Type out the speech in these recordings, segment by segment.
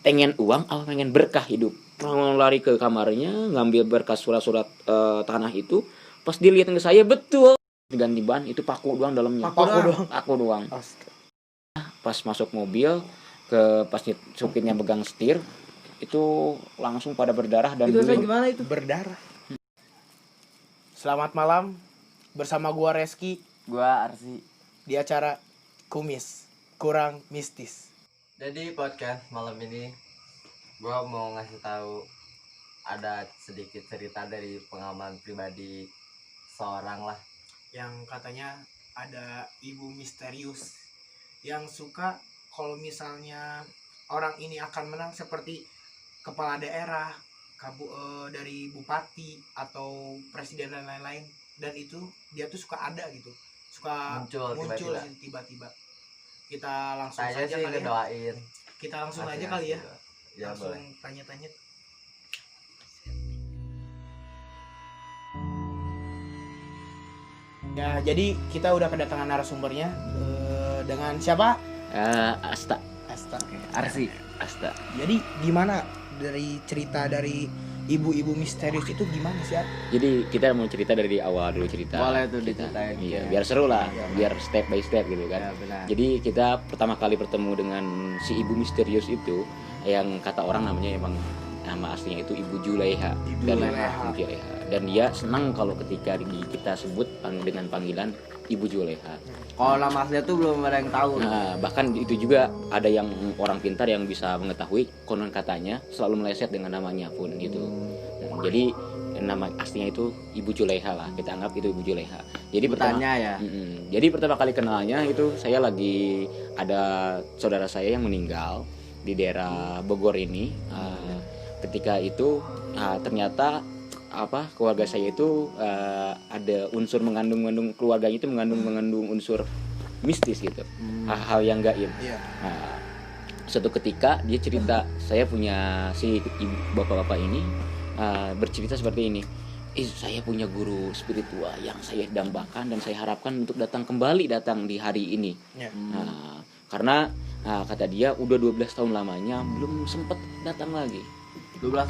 pengen uang apa pengen berkah hidup. Mau lari ke kamarnya ngambil berkas surat-surat tanah itu, pas dilihat ke saya betul ganti ban itu paku doang dalamnya. Paku doang. Pas masuk mobil pas supirnya pegang setir itu langsung pada berdarah dan itu gimana itu berdarah. Selamat malam bersama gua Reski, gua Arsi di acara Kumis Kurang Mistis. Jadi podcast malam ini gua mau ngasih tahu ada sedikit cerita dari pengalaman pribadi seorang lah, yang katanya ada ibu misterius yang suka kalau misalnya orang ini akan menang seperti kepala daerah, dari bupati atau presiden dan lain-lain, dan itu dia tuh suka ada gitu, suka muncul tiba-tiba. Kita langsung saya saja sih kali ngedoain. Kita langsung aja kali ya. Ya langsung boleh. tanya-tanya. Ya, jadi kita udah kedatangan narasumbernya dengan siapa? Asta. Arsi. Asta. Jadi gimana dari cerita dari ibu-ibu misterius itu gimana sih? Jadi kita mau cerita dari awal dulu cerita. Boleh tuh kita. diceritain. Iya, biar seru lah, biar step by step gitu kan. Ya, benar. Jadi kita pertama kali bertemu dengan si ibu misterius itu, yang kata orang namanya emang nama aslinya itu Ibu Julaiha. Dan dia senang kalau ketika kita sebut dengan panggilan Ibu Julaiha. Kalau nama aslinya tuh belum ada yang tahu. Nah, bahkan itu juga ada yang orang pintar yang bisa mengetahui konon katanya selalu meleset dengan namanya pun gitu. Nah, jadi nama aslinya itu Ibu Julaiha lah, kita anggap itu Ibu Julaiha. Jadi jadi pertama kali kenalnya itu saya lagi ada saudara saya yang meninggal di daerah Bogor ini. Ketika itu ternyata keluarga saya itu ada unsur mengandung keluarganya itu mengandung unsur mistis gitu, hal-hal yang gaib. Nah, suatu ketika dia cerita, saya punya si bapak-bapak ini bercerita seperti ini, saya punya guru spiritual yang saya dambakan dan saya harapkan untuk datang di hari ini. Karena kata dia udah 12 tahun lamanya belum sempat datang lagi. 12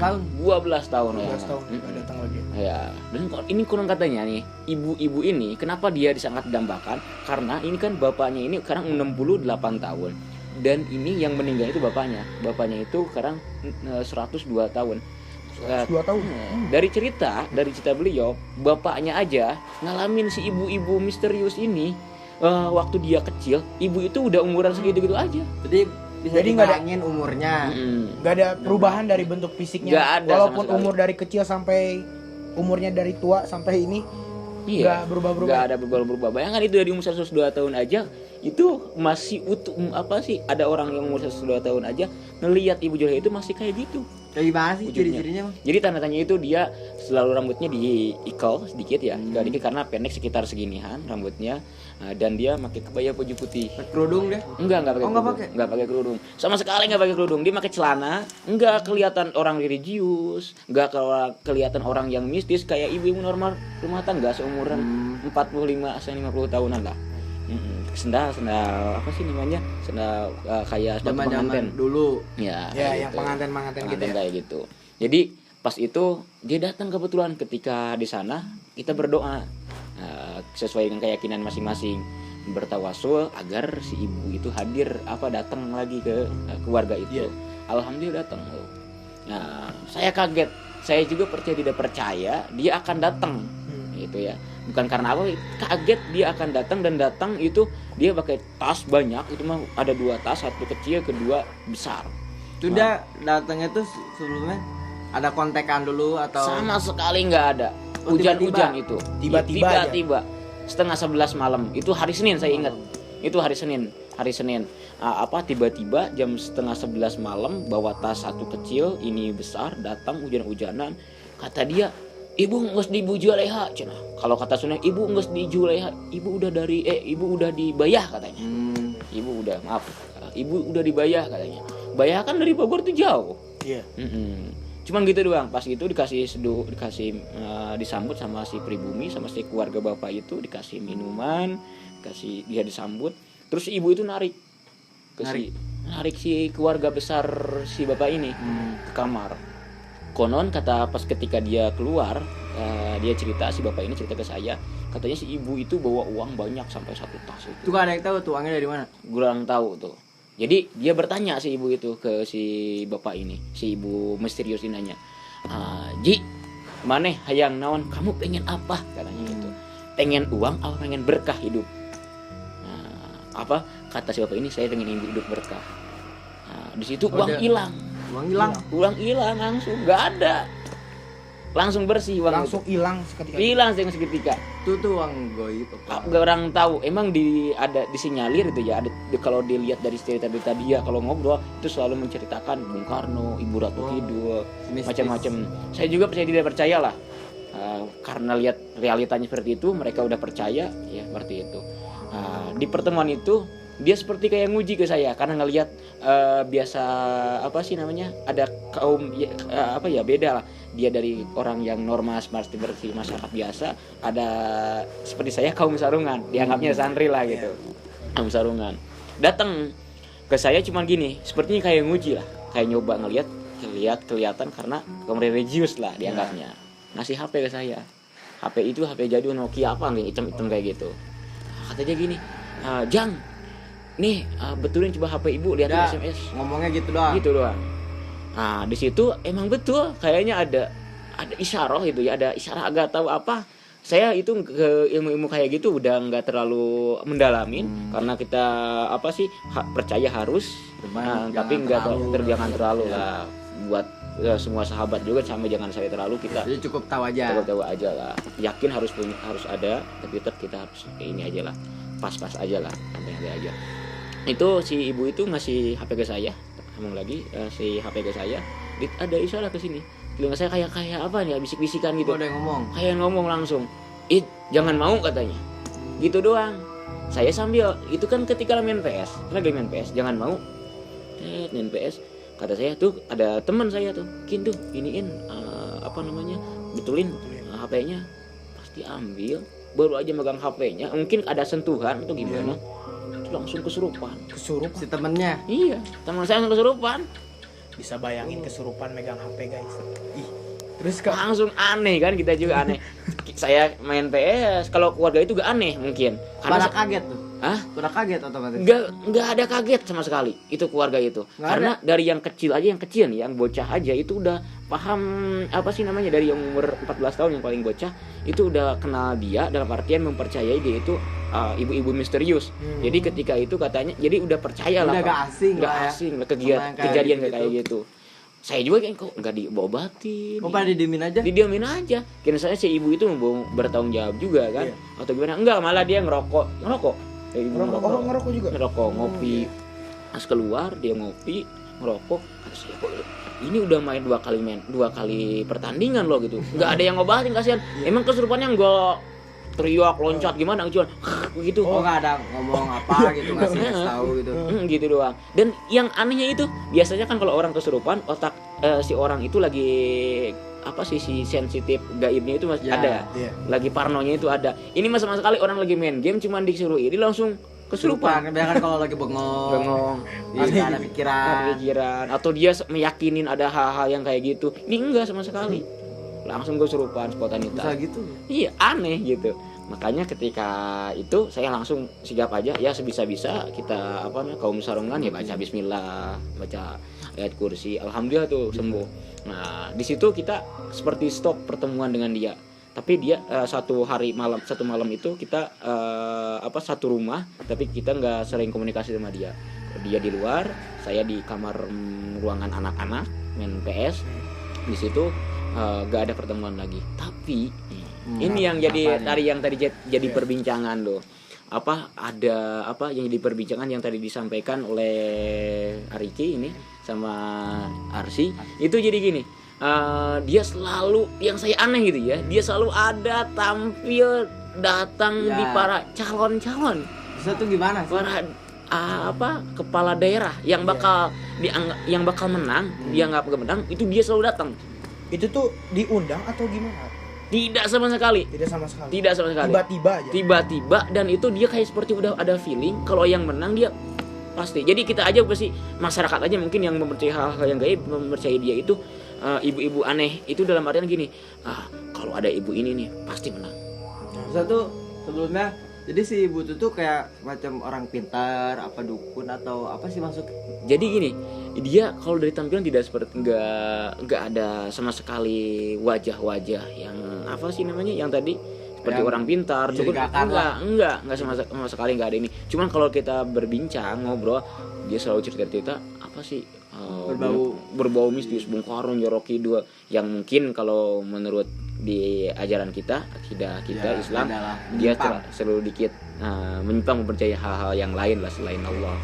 tahun ya. Datang lagi. Ya, dan ini konon katanya nih, ibu-ibu ini kenapa dia sangat didambakan? Karena ini kan bapaknya ini sekarang 68 tahun. Dan ini yang meninggal itu bapaknya. Bapaknya itu sekarang 102 tahun. 102 tahun. Dari cerita beliau, bapaknya aja ngalamin si ibu-ibu misterius ini. Waktu dia kecil, ibu itu udah umuran segitu-gitu aja. Jadi nggak ada umurnya, nggak ada perubahan dari bentuk fisiknya. Nggak ada, walaupun umur dari kecil sampai umurnya dari tua sampai ini nggak berubah-berubah. Nggak ada berubah-berubah. Bayangkan itu dari umur 102 tahun aja itu masih utuh. Ada orang yang umur 102 tahun aja ngelihat Ibu Julaiha itu masih kayak gitu. Kayak gimana sih ciri-cirinya? Jadi tanda-tandanya itu dia selalu rambutnya diikal sedikit ya, dikit karena pendek sekitar seginian rambutnya, dan dia pakai kebaya baju putih. Kerudung dia? Enggak pakai kerudung. Sama sekali enggak pakai kerudung. Dia pakai celana, enggak kelihatan orang religius, enggak kelihatan orang yang mistis kayak ibu normal rumah tangga seumuran 45 sampai 50 tahunan lah. Sendal apa sih namanya? Sendal kayak sepatu pengantin dulu. Ya yang gitu. pengantin gitu ya. Kayak gitu. Jadi pas itu dia datang kebetulan, ketika di sana kita berdoa sesuai dengan keyakinan masing-masing, bertawasul agar si ibu itu hadir datang lagi ke keluarga itu. Alhamdulillah datang. Nah, saya kaget. Saya juga tidak percaya dia akan datang. Gitu ya. Bukan karena apa, kaget dia akan datang itu dia pakai tas banyak, itu mah ada 2 tas, satu kecil, kedua besar. Itu dia datangnya tuh sebelumnya ada kontekan dulu atau sama sekali nggak ada. Hujan-hujan itu. Tiba-tiba. Setengah 11 malam. Itu hari Senin, saya ingat. Itu hari Senin. Tiba-tiba jam setengah 11 malam bawa tas satu kecil, ini besar, datang hujan-hujanan. Kata dia, "Ibu nggak di Ibu Julaiha." Kalau kata Sunda, "Ibu nggak di Julaiha, ibu udah dibayah," katanya. Ibu udah dibayah katanya. Bayah kan dari Bogor tuh jauh. Iya. Cuman gitu doang. Pas itu dikasih disambut sama si pribumi, sama si keluarga bapak itu, dikasih minuman, dia disambut. Terus ibu itu narik narik si keluarga besar si bapak ini ke kamar. Konon kata pas ketika dia keluar, dia cerita, si bapak ini cerita ke saya, katanya si ibu itu bawa uang banyak sampai 1 tas itu. Itu kan ada yang tahu tuh uangnya dari mana? Kurang tahu tuh. Jadi dia bertanya si ibu itu ke si bapak ini, si ibu misterius ini nanya, Ji, maneh hayang naon, kamu pengen apa? Katanya gitu. Pengen uang apa pengen berkah hidup? Apa kata si bapak ini, saya pengen hidup berkah. Di situ uang hilang. Uang hilang langsung, nggak ada. Langsung bersih uang Langsung hilang seketika. hilang seketika. Itu tuh uang goib apa? Gak orang tahu, emang ada disinyalir itu ya, ada kalau dilihat dari cerita-cerita dia kalau ngobrol itu selalu menceritakan Bung Karno, Ibu Ratu Kidul, macam-macam. Saya juga tidak percaya lah, karena lihat realitanya seperti itu, mereka udah percaya ya seperti itu. Di pertemuan itu dia seperti kayak nguji ke saya karena ngelihat biasa apa sih namanya, ada kaum beda lah, dia dari orang yang normal seperti masyarakat biasa, ada seperti saya kaum sarungan, dianggapnya santri lah gitu, kaum sarungan datang ke saya cuman gini, sepertinya kayak nguji lah, kayak nyoba kelihatan karena kaum religius lah dianggapnya, ngasih HP ke saya. HP itu HP jadul Nokia apa nih, hitam-hitam kayak gitu. Katanya gini, Jang, nih betulin coba HP ibu, lihat SMS. Ngomongnya gitu doang. Gitu doang. Nah di situ emang betul, kayaknya ada isyarah gitu ya, ada isyarah, agak tahu apa. Saya itu ke ilmu-ilmu kayak gitu udah nggak terlalu mendalamin karena kita percaya harus, tapi nggak jangan terlalu lah buat semua sahabat juga, sama jangan saya terlalu, kita jadi cukup tahu aja lah, yakin harus ada, tapi tetap kita harus ini aja lah, pas-pas aja lah, santai aja. Itu si ibu itu ngasih HP ke saya, ngomong lagi, si HP ke saya, ada isyarat ke sini, telinga saya kayak apa nih, bisik-bisikan gitu. Ada yang ngomong, kayak ngomong langsung, jangan mau katanya, gitu doang. Saya sambil itu kan ketika lagi main PS, jangan mau, main PS. Kata saya tuh ada teman saya tuh, tuh iniin betulin HP-nya, pasti ambil, baru aja megang HP-nya, mungkin ada sentuhan atau gimana, itu langsung kesurupan. Si temennya? Iya, teman saya langsung kesurupan. Bisa bayangin kesurupan megang HP guys. Terus langsung aneh kan, kita juga aneh. Saya main PS, kalau keluarga itu gak aneh mungkin. Karena kaget tuh. Udah kaget otomatis. Nggak ada kaget sama sekali itu keluarga itu. Karena dari yang kecil nih, yang bocah aja itu udah paham dari yang umur 14 tahun yang paling bocah itu udah kenal dia, dalam artian mempercayai dia itu ibu-ibu misterius. Jadi ketika itu katanya jadi udah percaya lah. Udah gak asing lah kejadian kayak gitu. Saya juga kan kok nggak diobatin. Pada didiamin aja. Kira saya si ibu itu mau bertanggung jawab juga kan, atau gimana? Enggak, malah dia ngerokok. Ngerokok juga. Ngopi. Pas keluar dia ngopi, ngerokok. Kata saya, kok ini udah main dua kali pertandingan loh gitu. Nggak ada yang ngobatin, kasihan. Emang kesurupannya nggak teriak loncat gimana cuma begitu. Nggak ada ngomong apa gitu, ngasih tahu gitu. Gitu doang. Dan yang anehnya itu biasanya kan kalau orang kesurupan, otak si orang itu lagi si sensitif gaibnya itu masih ada, lagi parnonya itu ada. Ini sama sekali orang lagi main game cuman disuruh ini langsung kesurupan. Biarkan kalau lagi bengong, ada pikiran, atau dia meyakinin ada hal-hal yang kayak gitu. Ini enggak sama sekali, langsung kesurupan spontanitas. Bisa gitu? Iya, aneh gitu. Makanya ketika itu saya langsung sigap aja, ya sebisa-bisa kita kaum sarungan ya baca bismillah, baca ayat kursi, alhamdulillah tuh sembuh. Nah di situ kita seperti stop pertemuan dengan dia. Tapi dia satu malam itu kita satu rumah, tapi kita nggak sering komunikasi sama dia. Dia di luar, saya di kamar ruangan anak-anak main PS. Di situ nggak ada pertemuan lagi. Tapi ini yang jadi jadi perbincangan loh. Yang jadi perbincangan yang tadi disampaikan oleh Ariki ini sama Arsi itu jadi gini, dia selalu, yang saya aneh gitu ya, dia selalu ada tampil datang di para calon-calon. Bisa tuh gimana sih? Para kepala daerah yang bakal menang, dia nggak menang, itu dia selalu datang. Itu tuh diundang atau gimana? Tidak sama sekali. Tiba-tiba aja. Tiba-tiba, dan itu dia kayak seperti udah ada feeling kalau yang menang dia pasti. Jadi kita aja pasti, masyarakat aja mungkin yang mempercayai hal-hal yang gaib, mempercayai dia itu ibu-ibu aneh itu dalam artian gini, kalau ada ibu ini nih pasti menang. Terus tuh sebelumnya jadi si ibu tuh kayak macam orang pintar, apa dukun atau apa sih masuk? Jadi gini, dia kalau dari tampilan tidak seperti, nggak ada sama sekali wajah-wajah yang apa sih namanya yang tadi seperti Yang orang pintar, cukup enggak sama sekali nggak ada ini. Cuman kalau kita berbincang ngobrol, dia selalu cerita-cerita apa sih berbau mistis, Bung Karno, Nyoro Kidul, yang mungkin kalau menurut di ajaran kita, akidah kita Islam, dia selalu dikit menyimpang mempercayai hal-hal yang lain lah selain Allah,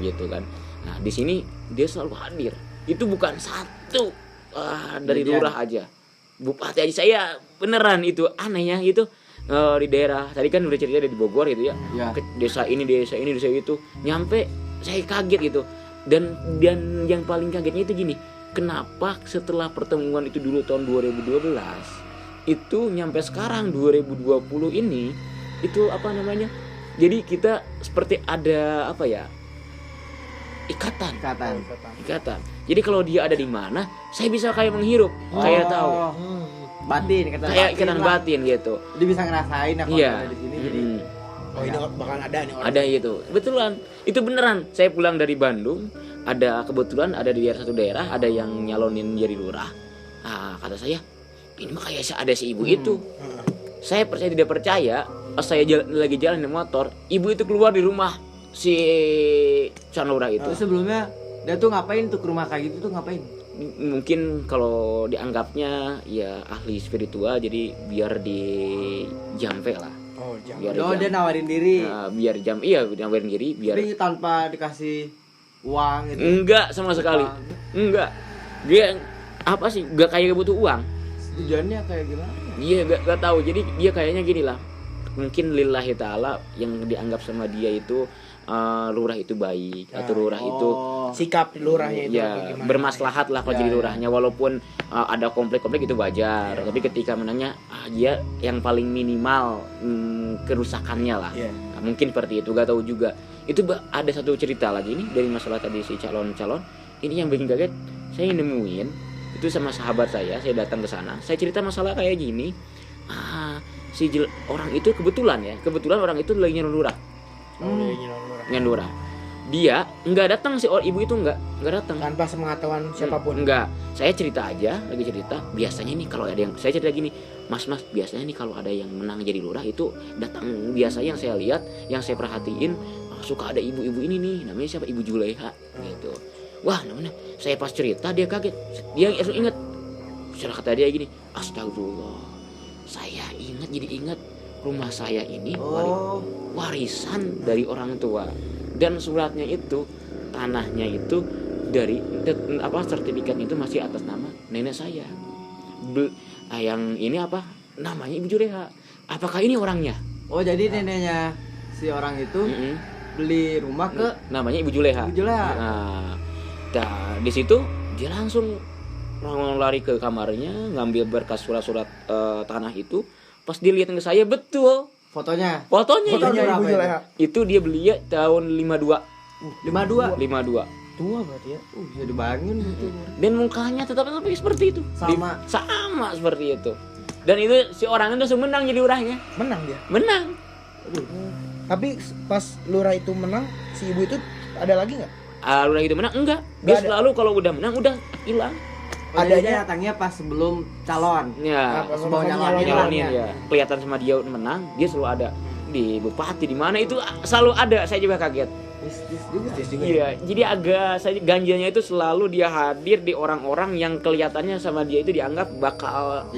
gitu kan. Nah di sini dia selalu hadir. Itu bukan satu dari lurah aja, bupati aja. Saya beneran itu anehnya itu di daerah tadi kan udah cerita di Bogor gitu ya. Ke desa ini desa itu nyampe saya kaget gitu. Dan yang paling kagetnya itu gini, kenapa setelah pertemuan itu dulu tahun 2012 itu nyampe sekarang 2020 ini itu apa namanya? Jadi kita seperti ada apa ya? Ikatan. Jadi kalau dia ada di mana, saya bisa kayak menghirup, kayak tahu. Batin, kayak ikatan batin gitu. Dia bisa ngerasain apa ada di sini jadi. Oh ini bakal ada nih orang. Ada gitu. Betulan. Itu beneran. Saya pulang dari Bandung, kebetulan ada di satu daerah ada yang nyalonin jadi lurah. Kata saya, ini mah kayak ada si ibu itu. Saya percaya tidak percaya, pas saya lagi jalan di motor, ibu itu keluar di rumah si calon lurah itu. Sebelumnya dia tuh ngapain tuh ke rumah kayak gitu tuh ngapain? Mungkin kalau dianggapnya ya ahli spiritual, jadi biar dijampe lah. Dia nawarin diri. Biar nawarin diri biar. Tapi tanpa dikasih uang gitu. Enggak sama sekali. Enggak. Dia apa sih? Enggak kayak butuh uang. Tujuannya kayak gimana? Dia enggak tahu. Jadi dia kayaknya gini lah. Mungkin lillahi taala yang dianggap sama dia itu lurah itu baik atau lurah itu sikap lurahnya itu ya bermaslahat lah kalau jadi lurahnya, walaupun ada konflik-konflik itu wajar, tapi ketika menanya dia yang paling minimal kerusakannya lah. Mungkin seperti itu, gak tahu juga. Itu ada satu cerita lagi nih dari masalah tadi si calon-calon ini yang bikin kaget. Saya nemuin itu sama sahabat saya datang ke sana, saya cerita masalah kayak gini. Orang itu kebetulan orang itu lagi nyuruh lurah. Lurah. Dia nggak datang, si ibu itu nggak datang tanpa sepengetahuan siapapun. Nggak. Saya cerita aja, lagi cerita. Biasanya nih kalau ada yang saya cerita gini, mas biasanya nih kalau ada yang menang jadi lurah itu datang, biasanya yang saya lihat, yang saya perhatiin, suka ada ibu-ibu ini nih, namanya siapa, Ibu Juleha gitu. Wah namanya, saya pas cerita dia kaget, dia langsung ingat. Setelah kata dia gini, astagfirullah, saya ingat rumah saya ini warisan dari orang tua, dan suratnya itu, tanahnya itu dari sertifikatnya itu masih atas nama nenek saya. Yang ini apa namanya, Ibu Juleha. Apakah ini orangnya? Oh jadi neneknya si orang itu beli rumah ke namanya Ibu Juleha. Di situ dia langsung lari ke kamarnya, ngambil berkas surat-surat tanah itu. Pas dilihat ke saya, betul fotonya Ibu Juleha. Itu dia beli tahun 52. 52 tua berarti ya. Bisa dibayangin gitu. Dan mukanya tetap seperti itu. Sama seperti itu. Dan itu si orang itu langsung menang jadi lurahnya. Menang. Tapi pas lurah itu menang, si ibu itu ada lagi nggak? Lurah itu menang enggak. Dia selalu kalau udah menang udah hilang. Adanya datangnya pas sebelum calon. Ya, sebelum nyalonin ya. Kelihatan sama dia menang, dia selalu ada di bupati di mana itu selalu ada. Saya juga kaget. Mistis juga. Iya, jadi ganjilnya itu selalu dia hadir di orang-orang yang kelihatannya sama dia itu dianggap bakal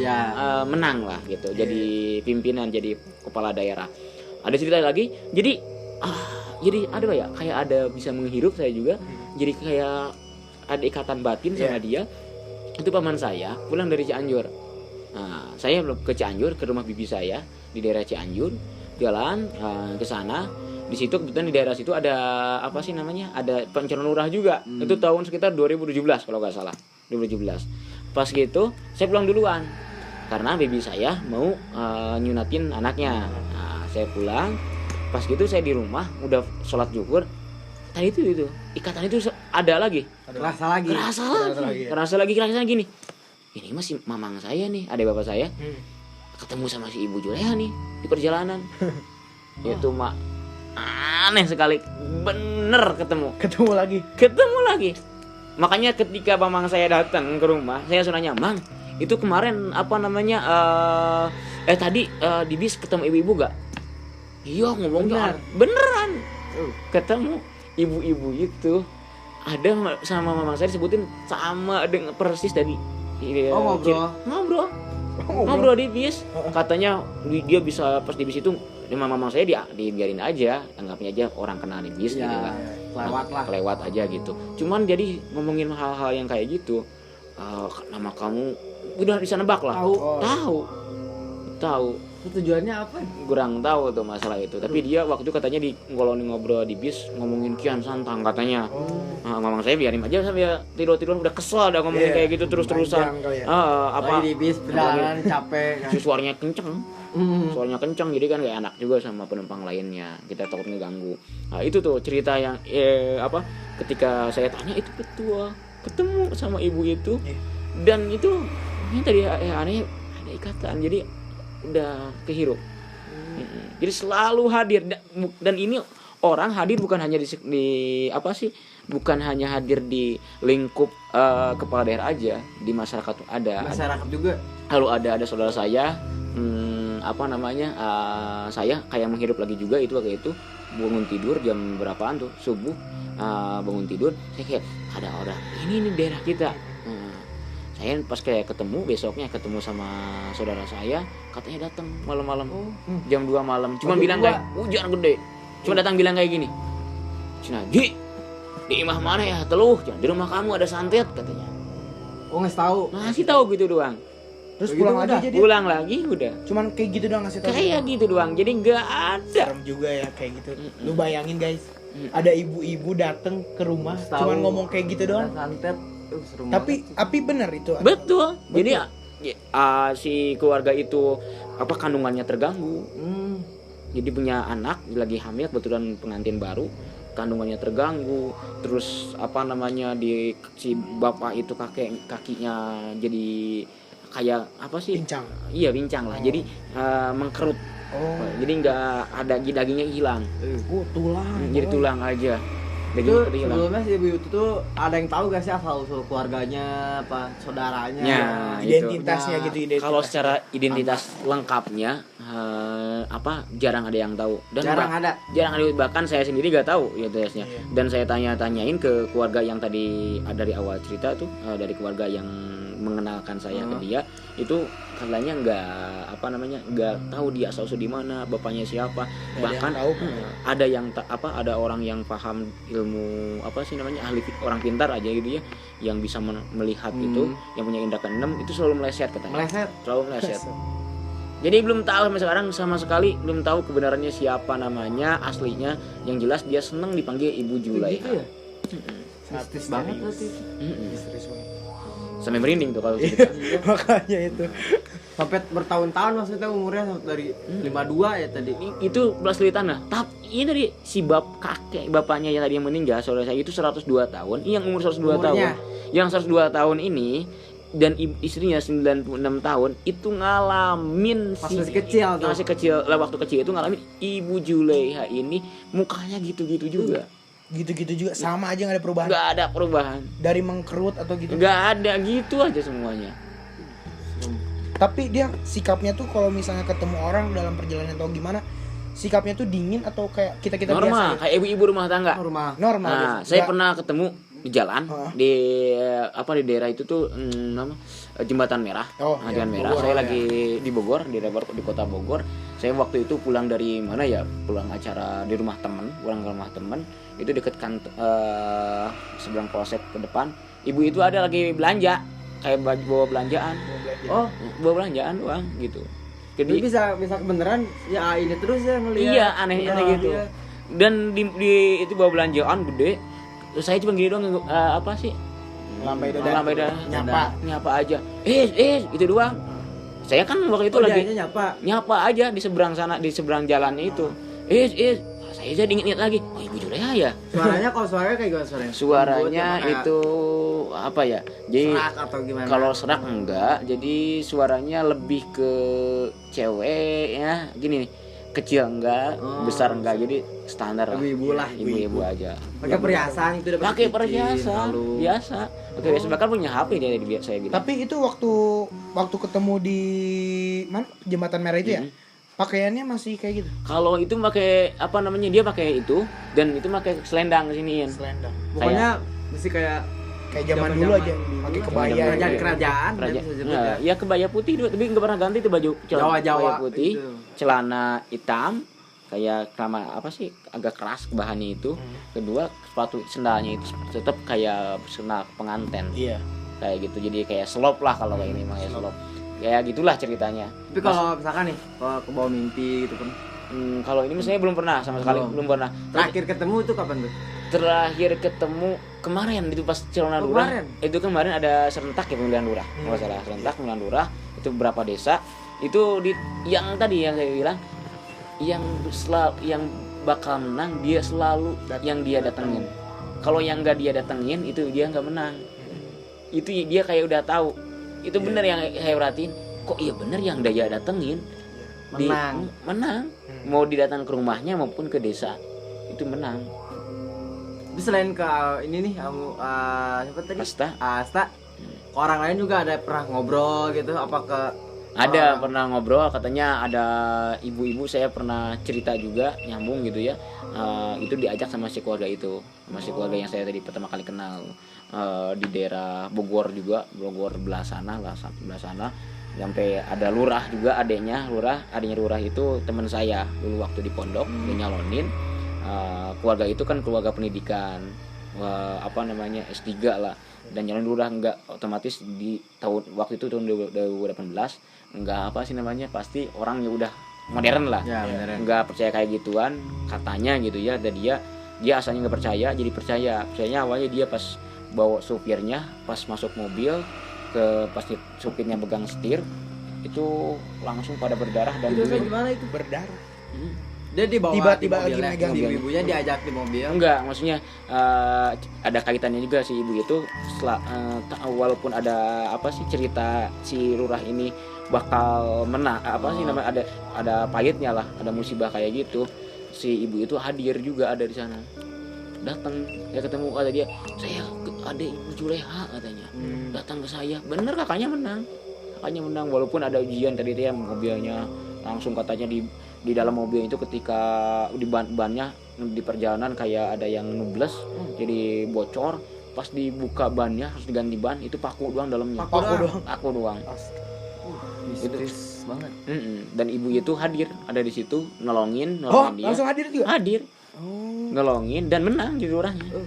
menang lah gitu. Jadi pimpinan, jadi kepala daerah. Ada cerita lagi. Jadi ada ya, kayak ada bisa menghirup saya juga. Jadi kayak ada ikatan batin sama dia. Itu paman saya pulang dari Cianjur. Nah, saya ke Cianjur, ke rumah bibi saya di daerah Cianjur, jalan ke sana. Di situ kebetulan di daerah situ ada apa sih namanya? Ada pencalonan lurah juga. Itu tahun sekitar 2017 kalau nggak salah. 2017. Pas gitu, saya pulang duluan karena bibi saya mau nyunatin anaknya. Nah, saya pulang. Pas gitu saya di rumah udah sholat zuhur. tadi itu ikatan itu ada lagi. Kerasa lagi. Kerasa lagi gini. Ini masih mamang saya nih, adik bapak saya. Ketemu sama si Ibu Juleha nih di perjalanan. Itu mak aneh sekali. Bener ketemu lagi. Makanya ketika mamang saya datang ke rumah, saya langsung nanya, "Mang, itu kemarin apa namanya tadi di bis ketemu ibu-ibu gak?" Iya, ngomongnya beneran. Ketemu ibu-ibu itu ada sama mamang saya disebutin sama dengan persis dari ngobrol di bis. Katanya dia bisa pas di bis itu mamang saya dibiarin aja, anggapnya aja orang kenal di bis gitu kan. Kelewat aja gitu. Cuman jadi ngomongin hal-hal yang kayak gitu, nama kamu udah bisa nebak lah. Tahu. Tujuannya apa? Kurang tahu tuh masalah itu. Tapi dia waktu itu katanya ngobrol di bis ngomongin Kian Santang katanya. Mamang saya biarin aja sampai tidur udah kesel udah ngomongin kayak gitu terus-terusan. Apa di bis perjalanan capek kan. Suaranya kenceng jadi kan gak enak juga sama penumpang lainnya, kita takut ngeganggu. Nah itu tuh cerita yang ketika saya tanya itu betul ketemu sama ibu itu dan itu ini tadi aneh ada ikatan jadi udah kehirup. Jadi selalu hadir dan ini orang hadir bukan hanya bukan hanya hadir di lingkup kepala daerah aja, di masyarakat tuh ada juga. Lalu ada saudara saya saya kayak menghirup lagi juga itu waktu itu bangun tidur jam berapaan tuh subuh, bangun tidur saya kayak ada orang ini daerah kita. Saya pas kayak besoknya ketemu sama saudara saya, katanya datang malam-malam jam 2 malam, cuma bilang kayak hujan gede, cuma datang bilang kayak gini, "Cina, Ji, di imah mana ya teluh, di rumah kamu ada santet," katanya. Ngasih tahu gitu doang. Terus pulang lagi udah. Cuman kayak gitu doang ngasih tahu. Kayak gitu doang. Jadi enggak ada. Serem juga ya kayak gitu. Lu bayangin guys, ada ibu-ibu datang ke rumah cuman ngomong kayak gitu doang. Santet. Tapi benar itu. Betul. Jadi si keluarga itu kandungannya terganggu. Jadi punya anak lagi hamil, kebetulan pengantin baru, kandungannya terganggu. Terus si bapak itu kakinya jadi kayak pincang. Iya, pincang lah. Jadi mengkerut. Jadi nggak ada dagingnya hilang. Tulang. Jadi tulang aja. Itu sebelumnya si ibu itu tuh ada yang tahu gak sih asal usul keluarganya, saudaranya, identitasnya gitu. Kalau secara identitas lengkapnya jarang ada yang tahu dan jarang ada bahkan saya sendiri gak tahu identitasnya. Dan saya tanya-tanyain ke keluarga yang tadi dari awal cerita tuh, dari keluarga yang mengenalkan saya ke dia, itu katanya nggak tahu dia asal usul di mana, bapaknya siapa. Bahkan ada orang yang paham ilmu ahli orang pintar aja gitu ya, yang bisa melihat itu, yang punya indera keenam itu selalu meleset katanya. Selalu meleset. Jadi belum tahu sampai sekarang sama sekali belum tahu kebenarannya siapa namanya aslinya. Yang jelas dia senang dipanggil Ibu Juleha. Gitu ya? Mistis banget berarti. Mistis banget. Sampai merinding tuh kalau cerita. Makanya itu. Sampai bertahun-tahun maksudnya umurnya dari 52 ya tadi. Itu belas lilit tanah. Tapi ini dari si bapaknya yang tadi yang meninggal, saudara saya itu 102 tahun. Yang umur 102 tahun. Yang 102 tahun ini dan istrinya 96 tahun itu ngalamin masih kecil lah, waktu kecil itu ngalamin Ibu Juleha ini mukanya gitu-gitu juga. Gitu-gitu juga sama aja nggak ada perubahan. Nggak ada perubahan. Dari mengkerut atau gitu. Nggak ada, gitu aja semuanya. Tapi dia sikapnya tuh kalau misalnya ketemu orang dalam perjalanan atau gimana, sikapnya tuh dingin atau kayak kita normal, biasa. Kayak ibu-ibu rumah tangga. Normal. Nah, saya pernah ketemu di jalan di daerah itu tuh Jembatan Merah. Jembatan Merah. Bogor, saya lagi di Bogor, di kota Bogor. Saya waktu itu pulang dari mana ya? Pulang acara di rumah teman, pulang ke rumah teman. Itu deket seberang polsek ke depan. Ibu itu ada lagi belanja, kayak bawa belanjaan. Bawa belanjaan doang gitu. Jadi bisa beneran ya ini terus ya ngelihat. Iya, anehnya gitu. Dan di itu bawa belanjaan gede. Terus saya cuma gini doang lambai dada nyapa aja. Itu doang. Saya kan waktu itu lagi nyapa aja di seberang sana, di seberang jalannya itu. saya jadi ingat lagi, oh Ibu Juleha ya. Suaranya kayak gimana suaranya? Suaranya Lembut, apa kayak itu apa ya? Jadi serak atau gimana? kalau serak enggak, jadi suaranya lebih ke cewek ya. Gini nih, kecil enggak, Oh, besar enggak, jadi standar lah. ibu-ibu lah. Ibu-ibu aja. Pakai perhiasan itu dapat Pakai cincin, perhiasan, kalung. biasa. Pakai biasa, bahkan punya HP dia saya bilang. Tapi itu waktu ketemu di mana Jembatan Merah itu ya, pakaiannya masih kayak gitu. Kalau itu pakai apa namanya, dia pakai itu dan itu pakai selendang siniin. Selendang. Pokoknya mesti kayak Kayak zaman dulu aja, pakai kebaya. Zaman-zaman gitu. kerajaan Kerajaan. bisa disebut Nah, ya. ya kebaya putih juga, tapi nggak pernah ganti itu baju Jawa kebaya putih, itu. celana hitam, kayak sama apa sih agak keras bahannya itu. Kedua sepatu sendalnya itu tetap kayak sendal pengantin Iya. kayak gitu, jadi kayak slop lah kalau kayak ini mah ya slop. Kayak gitulah ceritanya. Tapi kalau misalkan nih, kalau ke bawah mimpi gitu kan. Kalau ini saya belum pernah sama sekali, belum pernah. Terakhir ketemu itu kapan tuh? Terakhir ketemu kemarin itu pas Celana Oh, Lurah. kemarin? Itu kemarin ada serentak ya pemilihan lurah. Kalau nggak salah serentak pemilihan lurah itu beberapa desa. Itu di yang tadi yang saya bilang yang bakal menang dia selalu yang dia datengin. Kalau yang nggak dia datengin itu dia nggak menang. Itu dia kayak udah tahu. Itu bener yang saya perhatiin. Kok iya bener yang dia datengin menang. Mau didatang ke rumahnya maupun ke desa itu menang. Tapi selain ke ini nih kamu siapa tadi? Asta. Ke orang lain juga ada pernah ngobrol gitu apa ke Ada pernah ngobrol, katanya ada ibu-ibu saya pernah cerita juga nyambung gitu ya. Itu diajak sama si keluarga itu, sama si keluarga yang saya tadi pertama kali kenal di daerah Bogor juga, Bogor belah sana. Sampai ada lurah juga adiknya lurah itu teman saya dulu waktu di pondok dia nyalonin. Keluarga itu kan keluarga pendidikan, S3 lah. Dan jalan lurah enggak otomatis di waktu itu tahun 2018 enggak pasti orang ya udah modern lah. Ya, beneran. Enggak percaya kayak gituan katanya gitu ya. Dan dia asalnya nggak percaya jadi percayanya awalnya dia pas bawa supirnya pas masuk mobil pas supirnya pegang setir itu langsung pada berdarah dan Itu kayak gimana itu? Berdarah. Dia dibawa Tiba-tiba di mobilnya, lagi megang si mobil. ibunya diajak di mobil. enggak, maksudnya ada kaitannya juga si ibu itu walaupun ada cerita si lurah ini bakal menang namanya ada pahitnya lah, ada musibah kayak gitu, si ibu itu hadir juga ada di sana, datang ya ketemu kata dia saya ada Ibu Juleha katanya datang ke saya, bener kakaknya menang walaupun ada ujian tadi dia mobilnya langsung katanya di dalam mobil itu ketika di bannya di perjalanan kayak ada yang nubles jadi bocor, pas dibuka bannya harus diganti ban itu paku doang dalamnya, paku doang. Mistis banget. Dan ibu itu ada di situ nolongin dia Langsung hadir juga. nolongin dan menang jadi orangnya.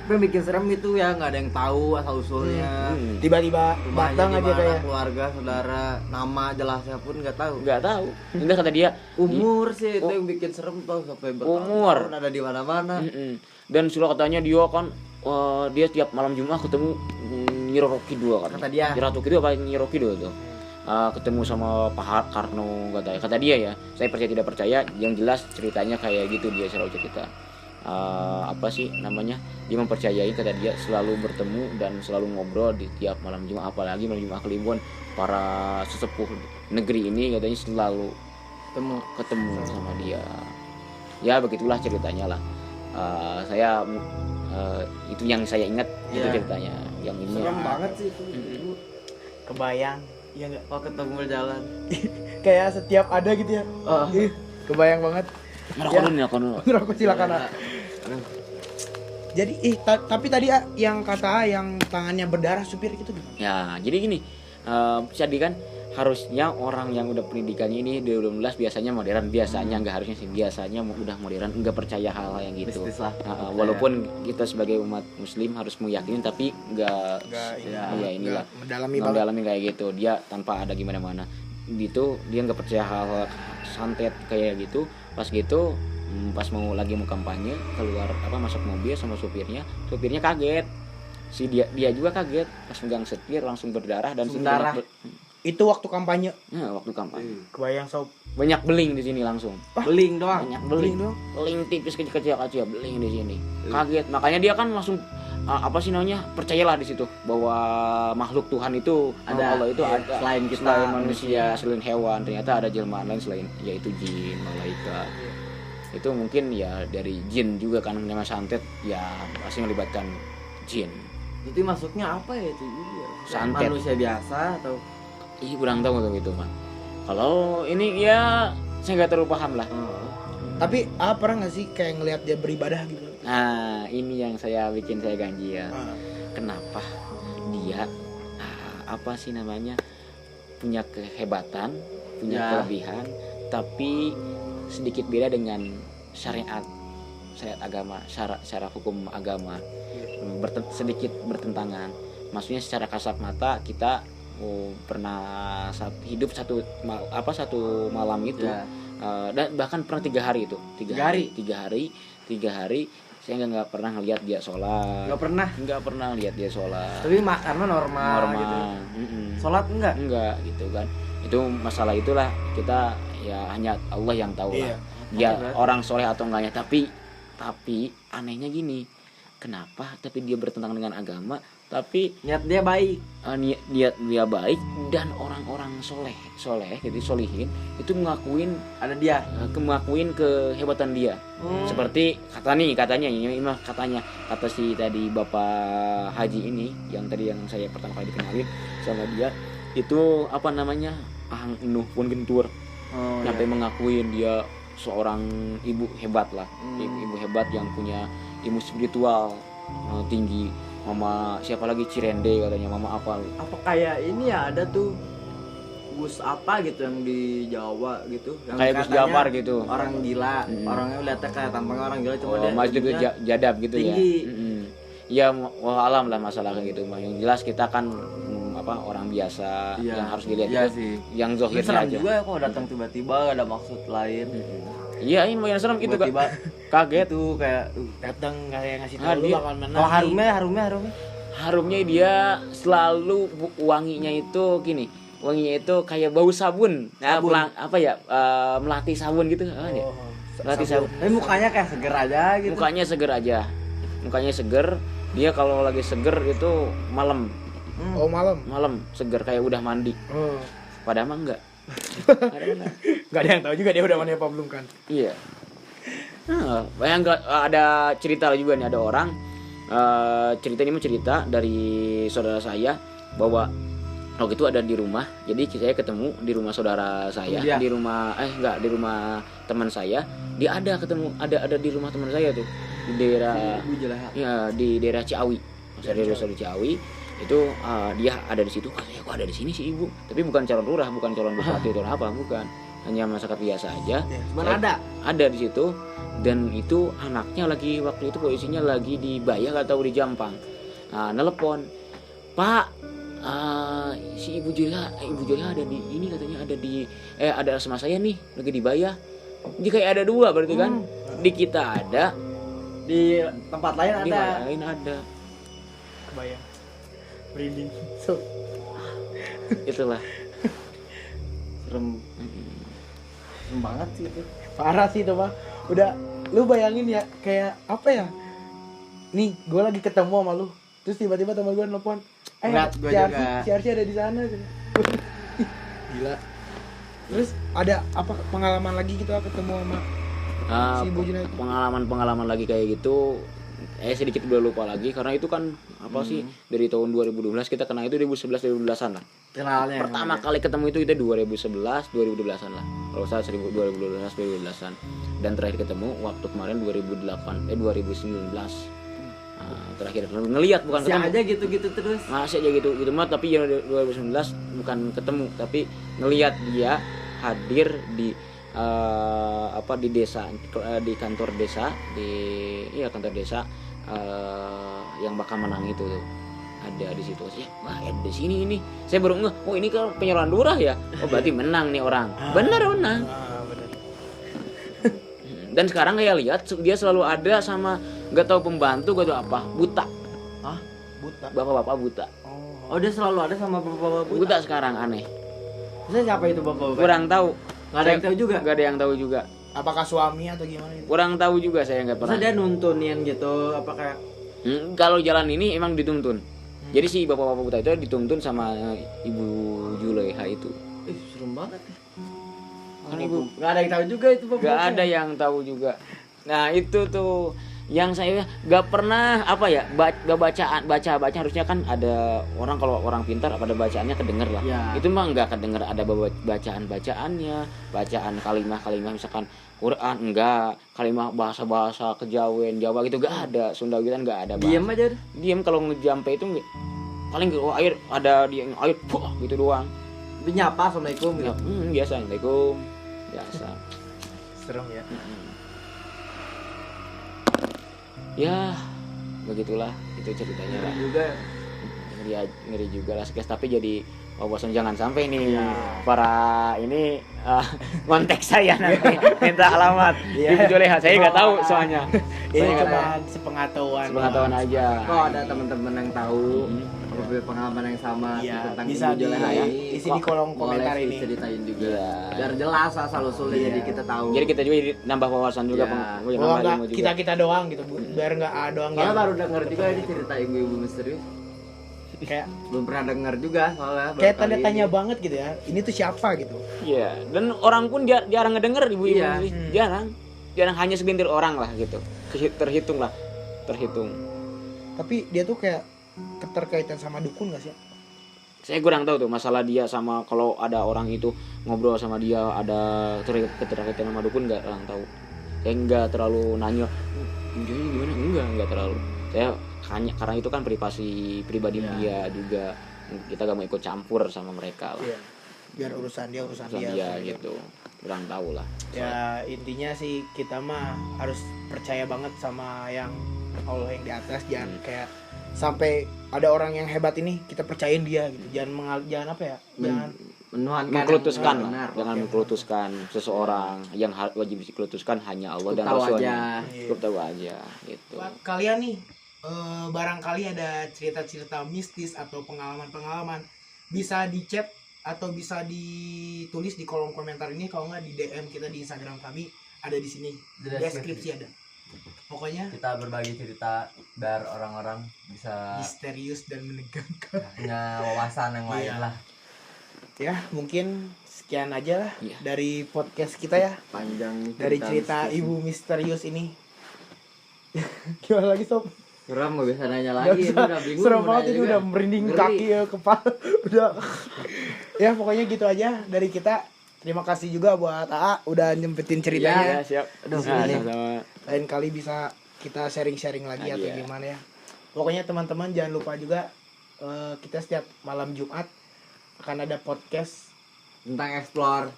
Tapi yang bikin serem itu ya nggak ada yang tahu asal usulnya. Tiba-tiba Rumahnya datang aja gimana, kayak. keluarga, saudara, nama jelasnya pun nggak tahu. Nggak tahu, enggak kata dia Umur sih itu yang bikin serem tau sampai Umur. bertahun ada di mana-mana. Dan sudah katanya dia kan dia tiap malam Jumat ketemu Nyi Roro Kidul kan. Kata dia. Nyi Ratu Kidul apa Nyi Roro Kidul tuh. Ketemu sama Pak Karno kata dia ya. Saya percaya tidak percaya, yang jelas ceritanya kayak gitu dia selalu cerita. Dia mempercayai kata dia selalu bertemu dan selalu ngobrol di tiap malam Jumat, apalagi malam Jumat Kliwon para sesepuh negeri ini katanya selalu ketemu sama dia. Ya begitulah ceritanya lah. Itu yang saya ingat itu ceritanya yang ini. Serem banget sih itu. Kebayang. Iya nggak? Oh ketemu berjalan. Kayak setiap ada gitu ya. Ih, kebayang banget. Ngerokok dulu. Ngerokok silakan. Jadi tapi tadi yang kata yang tangannya berdarah supir gitu. Ya, jadi gini. Jadi kan harusnya orang yang udah pendidikannya ini 2012 biasanya modern, biasanya nggak harusnya sih, biasanya udah modern, nggak percaya hal yang gitu. Walaupun kita sebagai umat muslim harus meyakini tapi nggak inilah mendalami kayak gitu, dia tanpa ada gimana-mana gitu, dia nggak percaya hal santet kayak gitu. Pas gitu pas mau kampanye keluar masuk mobil sama supirnya kaget, dia juga kaget pas megang setir langsung berdarah dan Itu waktu kampanye. Nah, waktu kampanye. Kebayang sob. Banyak beling di sini langsung. Beling doang. Banyak beling. dong. Beling tipis kecil-kecil beling di sini. Kaget. Makanya dia kan langsung apa sih namanya? Percayalah di situ bahwa makhluk Tuhan itu Ada. Allah itu Iya. ada Selain kita, selain manusia, selain hewan, ternyata ada jelmaan lain selain yaitu jin, malaikat. Itu mungkin ya dari jin juga kan nama santet ya pasti melibatkan jin. Itu masuknya apa ya itu? Santet. Manusia biasa atau Ih kurang tahu tuh itu mah. Kalau ini ya saya nggak terlalu paham lah. Tapi pernah nggak sih kayak ngelihat dia beribadah gitu? Nah ini yang saya bikin saya ganjil. Kenapa dia apa sih namanya punya kehebatan, punya Ya. kelebihan, tapi sedikit beda dengan syariat agama, secara hukum agama sedikit bertentangan. Maksudnya secara kasat mata kita pernah hidup satu malam itu ya. dan bahkan pernah 3 hari itu 3 hari saya nggak pernah ngelihat dia sholat, nggak pernah lihat dia sholat. Tapi karena normal gitu. Sholat enggak gitu kan. Itu masalah itulah kita ya hanya Allah yang tahu lah. Dia Berat. orang soleh atau enggaknya, tapi anehnya gini, kenapa tapi dia bertentangan dengan agama, tapi niat dia baik. niat dia baik dan orang-orang soleh jadi solihin itu mengakuin kehebatan dia. Seperti katanya ini mah kata si tadi Bapak Haji ini yang saya pertama kali dikenalin sama dia itu apa namanya Ahang Nuh pun gentur sampai mengakuin dia seorang ibu hebat lah, ibu hebat yang punya ilmu spiritual tinggi. Mama siapa lagi Cirende katanya, mama apa kayak ini ya, ada tuh Gus apa gitu yang di Jawa gitu yang kayak Gus katanya Jafar gitu, orang gila, orangnya lihatnya kayak tampangnya orang gila, cuma dia masjid ilmunya jadab gitu tinggi. Ya. Wah alam lah masalah kayak gitu mah. Yang jelas kita kan orang biasa yang harus dilihat iya itu, sih. yang Tapi zohirnya serem aja. juga ya kalau datang tiba-tiba gak ada maksud lain. Iya ini lumayan serem gitu Tiba-tiba kaget itu kayak Datang kayak ngasih Ah, tahu lu dia- bakal menang. oh harumnya harumnya dia selalu wanginya itu gini, wanginya itu kayak bau sabun. Nah, melatih sabun gitu kan ya. Melatih sabun. tapi mukanya kayak seger aja gitu. Mukanya seger. Dia kalau lagi seger itu malam Oh malam. seger kayak udah mandi. Oh. Padahal mah enggak. Gak ada yang tahu juga dia udah mandi apa belum kan? Iya. Yang ada cerita juga nih, ada orang cerita ini cerita dari saudara saya bahwa waktu itu ada di rumah. Jadi saya ketemu di rumah saudara saya, Iya. di rumah teman saya. Dia ada di rumah teman saya tuh di daerah Ibu Jelaha. ya di daerah Ciawi. Dari Ciawi itu dia ada di situ. Kok ada di sini sih ibu? Tapi bukan calon lurah, bukan calon bupati atau apa, bukan. Hanya masyarakat biasa aja. Cuman Ada di situ, dan itu anaknya lagi waktu itu posisinya lagi di Bayah atau di Jampang. Nelpon, Pak, si Ibu Julia ada di ini katanya, ada sama saya nih lagi di Bayah. Jadi kayak ada dua berarti kan? Di kita ada, di tempat lain di ada. mana lain ada. Kebayang. Merinding. So. Itulah. Serem banget sih itu. Parah sih itu Pak. Udah lu bayangin ya kayak apa ya? Nih, gue lagi ketemu sama lu. Terus tiba-tiba teman gue nelpon, Berat gua juga. si Arsy ada di sana gitu. Gila. Terus ada apa pengalaman lagi gitu ketemu sama si Ibu Julia itu? Pengalaman lagi kayak gitu sedikit udah lupa lagi karena itu kan dari tahun 2012 kita kenal itu 2011-2012an lah. Kenalnya Pertama kali ketemu itu 2011-2012an lah. Kalau saya 2012-2012an. Dan terakhir ketemu waktu kemarin 2019. Terakhir ngelihat bukan masih ketemu. aja gitu-gitu terus. Masih aja gitu mah, tapi yang 2019 bukan ketemu tapi ngelihat dia hadir di di desa, di kantor desa, kantor desa yang bakal menang itu tuh. Ada di situ sih. Wah, ada di sini ini. Saya baru ngeh, oh ini kan penyaluran lurah ya. Oh, berarti menang nih orang. Benar menang. Benar. Dan sekarang kayak lihat dia selalu ada sama nggak tahu pembantu gak tahu apa, buta. Buta. Bapak-bapak buta. Oh, dia selalu ada sama bapak-bapak Buta sekarang aneh. Maksudnya siapa itu bapak-bapak? Kurang tahu. Nggak ada yang tahu juga. Nggak ada yang tahu juga. Apakah suami atau gimana gitu? Kurang tahu juga, saya nggak pernah. Masa dia nuntunin gitu apa kayak Kalau jalan ini emang dituntun. Jadi si bapak-bapak buta itu dituntun sama Ibu Juleha itu. serem banget ya. Kan ibu Nggak ada yang tahu juga itu bapak. nggak ada yang tahu juga. Nah itu tuh yang saya nggak pernah apa ya baca harusnya kan ada orang kalau orang pintar pada bacaannya kedenger lah. Ya. Itu mah nggak kedenger ada bacaan-bacaannya, bacaan kalimah-kalimah misalkan Quran enggak, kalimah bahasa-bahasa kejawen Jawa gitu nggak ada, Sunda gitu nggak ada. Diam aja. Diam kalau ngejampe itu paling air ada di air gitu doang. Itu nyapa assalamualaikum gitu. Biasa, assalamualaikum biasa. Serem ya. Ya begitulah itu ceritanya lah. Juga Ngeri juga lah guys, tapi jadi wawasan jangan sampai nih Ya. para ini konteks saya nanti minta alamat Ibu Juleha, saya nggak tahu soalnya. Ini Saya nggak cuma tahu. sepengetahuan. Sepengetahuan aja. kalau ada teman-teman yang tahu punya pengalaman yang sama Iya, tentang bisa Ibu Juleha di- ini, isi di kolom komentar boleh ini. diceritain juga. Iya. Biar jelas asal usulnya Iya. jadi kita tahu. Jadi kita juga jadi nambah wawasan juga, Ya. nambah Bahwa nggak ilmu juga. kita doang gitu, biar nggak A doang Soalnya yang baru denger juga ini cerita ibu-ibu misterius. kayak Belum pernah denger juga soalnya. baru kayak kali tanya-tanya ini. banget gitu ya. Ini tuh siapa gitu. Iya, dan orang pun jarang ngedenger ibu-ibu Iya. ini. Jarang hanya segelintir orang lah gitu. Terhitung. Tapi dia tuh kayak keterkaitan sama dukun nggak sih? Saya kurang tahu tuh masalah dia sama kalau ada orang itu ngobrol sama dia ada keterkaitan sama dukun nggak orang tahu. Saya nggak terlalu nanya jadi gimana enggak terlalu. Saya hanya karena itu kan pribadi Iya. dia juga, kita gak mau ikut campur sama mereka lah. Iya. Biar urusan dia Urusan dia gitu. Kurang tahu lah. Ya intinya sih kita mah harus percaya banget sama yang Allah yang di atas, jangan kayak sampai ada orang yang hebat ini kita percayain dia gitu. Jangan apa ya? Jangan Menuhankan Mengkultuskan yang lah, benar. jangan mengkultuskan seseorang. Yang wajib dikelutuskan hanya Allah dan Tahu Rasulnya. aja. Cukup tahu aja gitu. buat kalian nih barangkali ada cerita-cerita mistis atau pengalaman-pengalaman, bisa di chat atau bisa ditulis di kolom komentar ini, kalau nggak di DM kita di Instagram kami, ada di sini Di deskripsi ada. Pokoknya Kita berbagi cerita biar orang-orang bisa misterius dan menegangkan. punya wawasan yang lain Iya. lah. Ya mungkin sekian aja lah Iya. dari podcast kita ya, Panjang dari cerita mistis. Ibu Misterius ini. Gimana lagi sob? Serem gak bisa nanya Nggak lagi. Ini bisa. udah bingung. Serem mau banget nanya ini juga. udah merinding Ngeri. kaki ya, kepala udah. Ya pokoknya gitu aja dari kita. Terima kasih juga buat AA udah nyempetin ceritanya. Ya, siap. Aduh, Nah, ini. sama-sama. Lain kali bisa kita sharing-sharing lagi Nah, atau iya. gimana ya. Pokoknya teman-teman jangan lupa juga kita setiap malam Jumat akan ada podcast Tentang explore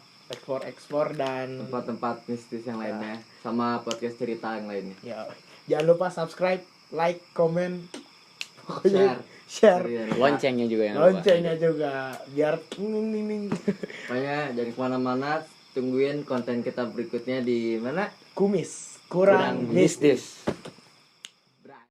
ekspor dan tempat-tempat mistis yang lainnya. Sama podcast cerita yang lainnya. ya jangan lupa subscribe, like, komen, pokoknya share. Iya, Loncengnya juga yang lupa. Loncengnya juga biar ning. Pokoknya jangan kemana-mana. Tungguin konten kita berikutnya di mana? Kumis kurang mistis. Mistis.